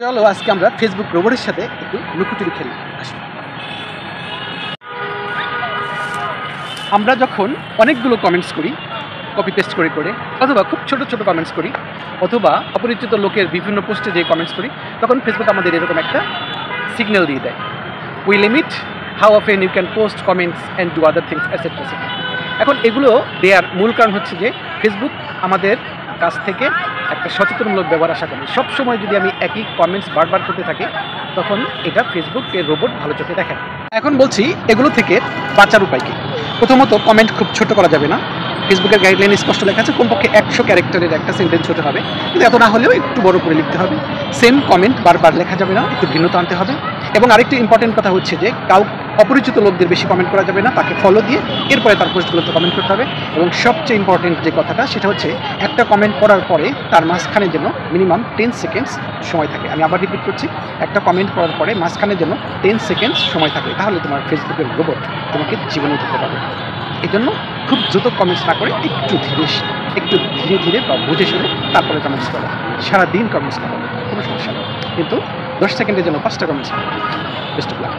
চলো আজকে আমরা ফেসবুক রোবটের সাথে একটু লুকোচুরি খেলি। আসো। আমরা যখন অনেকগুলো কমেন্টস করি কপি পেস্ট করে করে, অথবা খুব ছোট ছোট কমেন্টস করি, অথবা অপরিচিত লোকের বিভিন্ন পোস্টে যে কমেন্টস করি, তখন ফেসবুক আমাদের এরকম একটা সিগন্যাল দিয়ে দেয়, we limit how often you can post comments and do other things etcetera. এখন এগুলো দেওয়ার মূল কারণ হচ্ছে যে ফেসবুক আমাদের কাছ থেকে একটা সচেতনমূলক ব্যবহার আশা করে। সবসময় যদি আমি একই কমেন্টস বারবার করতে থাকি, তখন এটা ফেসবুকের রোবট ভালো চোখে দেখে। এখন বলছি এগুলো থেকে বাঁচার উপায় কী। প্রথমত, কমেন্ট খুব ছোট করা যাবে না। ফেসবুকের গাইডলাইনে স্পষ্ট লেখা আছে কমপক্ষে 100 ক্যারেক্টারের একটা সেন্টেন্স হতে হবে, কিন্তু এত না হলেও একটু বড় করে লিখতে হবে। সেম কমেন্ট বারবার লেখা যাবে না, একটু ভিন্নতা আনতে হবে। এবং আরেকটি ইম্পর্টেন্ট কথা হচ্ছে যে অপরিচিত লোকদের বেশি কমেন্ট করা যাবে না, তাকে ফলো দিয়ে এরপরে তার পোস্টগুলোতে কমেন্ট করতে হবে। এবং সবচেয়ে ইম্পর্টেন্ট যে কথাটা সেটা হচ্ছে একটা কমেন্ট করার পরে তার মাঝখানে যেন মিনিমাম 10 সেকেন্ডস সময় থাকে। আমি আবার রিপিট করছি, একটা কমেন্ট করার পরে মাঝখানে যেন 10 সেকেন্ডস সময় থাকে, তাহলে তোমার ফেসবুকের রোবট তোমাকে জীবনে দিতে পারবে। এই জন্য খুব দ্রুত কমেন্টস না করে একটু ধীরে ধীরে বা বুঝে শুনে তারপরে কমেন্টস করো। সারাদিন কমেন্টস করো, কোনো সমস্যা নেই, কিন্তু 10 সেকেন্ডের জন্য 5টা কমেন্টস করো। Best of luck.